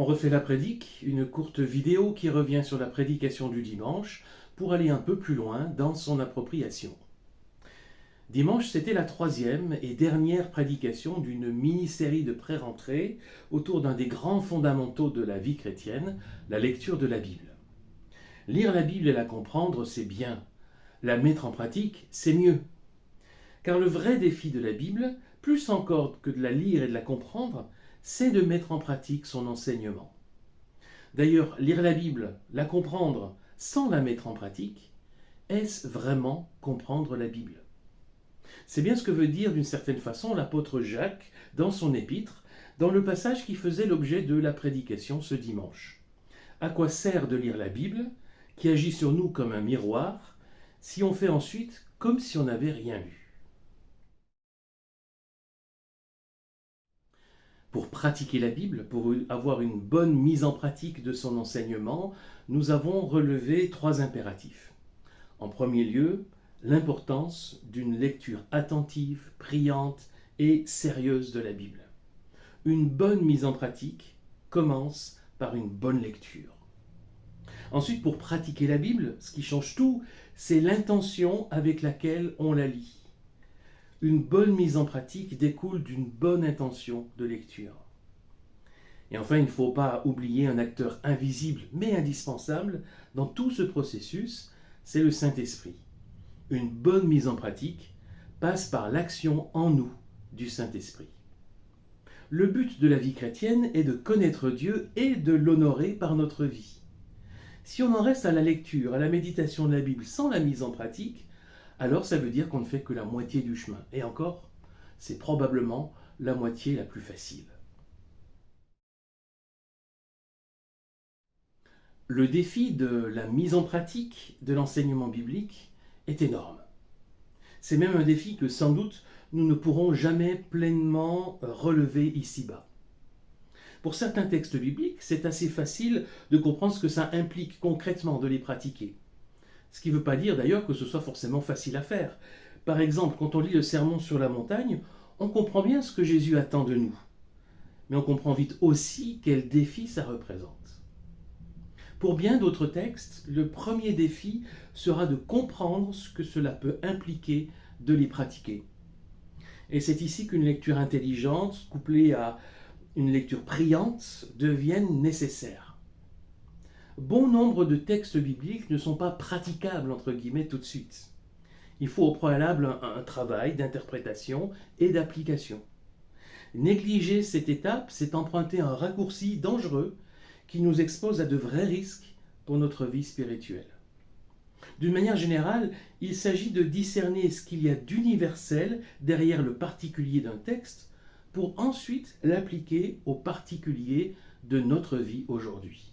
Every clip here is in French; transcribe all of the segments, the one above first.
refait la prédique, une courte vidéo qui revient sur la prédication du dimanche pour aller un peu plus loin dans son appropriation. Dimanche, c'était la troisième et dernière prédication d'une mini-série de pré-rentrée autour d'un des grands fondamentaux de la vie chrétienne, la lecture de la Bible. Lire la Bible et la comprendre, c'est bien. La mettre en pratique, c'est mieux. Car le vrai défi de la Bible, plus encore que de la lire et de la comprendre, c'est de mettre en pratique son enseignement. D'ailleurs, lire la Bible, la comprendre sans la mettre en pratique, est-ce vraiment comprendre la Bible ? C'est bien ce que veut dire d'une certaine façon l'apôtre Jacques dans son épître, dans le passage qui faisait l'objet de la prédication ce dimanche. À quoi sert de lire la Bible, qui agit sur nous comme un miroir, si on fait ensuite comme si on n'avait rien lu ? Pour pratiquer la Bible, pour avoir une bonne mise en pratique de son enseignement, nous avons relevé 3 impératifs. En premier lieu, l'importance d'une lecture attentive, priante et sérieuse de la Bible. Une bonne mise en pratique commence par une bonne lecture. Ensuite, pour pratiquer la Bible, ce qui change tout, c'est l'intention avec laquelle on la lit. Une bonne mise en pratique découle d'une bonne intention de lecture. Et enfin, il ne faut pas oublier un acteur invisible mais indispensable dans tout ce processus, c'est le Saint-Esprit. Une bonne mise en pratique passe par l'action en nous du Saint-Esprit. Le but de la vie chrétienne est de connaître Dieu et de l'honorer par notre vie. Si on en reste à la lecture, à la méditation de la Bible sans la mise en pratique, alors ça veut dire qu'on ne fait que la moitié du chemin. Et encore, c'est probablement la moitié la plus facile. Le défi de la mise en pratique de l'enseignement biblique est énorme. C'est même un défi que sans doute nous ne pourrons jamais pleinement relever ici-bas. Pour certains textes bibliques, c'est assez facile de comprendre ce que ça implique concrètement de les pratiquer. Ce qui ne veut pas dire d'ailleurs que ce soit forcément facile à faire. Par exemple, quand on lit le Sermon sur la montagne, on comprend bien ce que Jésus attend de nous. Mais on comprend vite aussi quel défi ça représente. Pour bien d'autres textes, le premier défi sera de comprendre ce que cela peut impliquer de les pratiquer. Et c'est ici qu'une lecture intelligente, couplée à une lecture priante, deviennent nécessaires. Bon nombre de textes bibliques ne sont pas praticables, entre guillemets, tout de suite. Il faut au préalable un travail d'interprétation et d'application. Négliger cette étape, c'est emprunter un raccourci dangereux qui nous expose à de vrais risques pour notre vie spirituelle. D'une manière générale, il s'agit de discerner ce qu'il y a d'universel derrière le particulier d'un texte pour ensuite l'appliquer au particulier de notre vie aujourd'hui.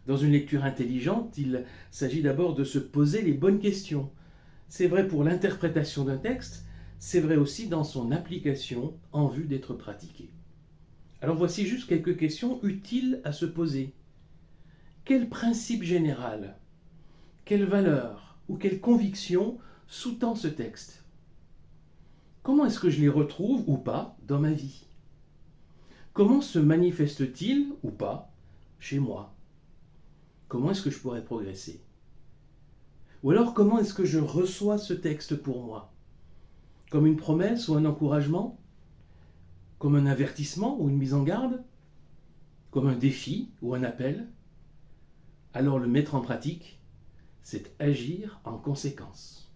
Dans une lecture intelligente, il s'agit d'abord de se poser les bonnes questions. C'est vrai pour l'interprétation d'un texte, c'est vrai aussi dans son application en vue d'être pratiqué. Alors voici juste quelques questions utiles à se poser. Quel principe général, quelle valeur ou quelle conviction sous-tend ce texte ? Comment est-ce que je les retrouve ou pas dans ma vie ? Comment se manifeste-t-il ou pas chez moi ? Comment est-ce que je pourrais progresser ? Ou alors comment est-ce que je reçois ce texte pour moi ? Comme une promesse ou un encouragement ? Comme un avertissement ou une mise en garde ? Comme un défi ou un appel ? Alors le mettre en pratique, c'est agir en conséquence.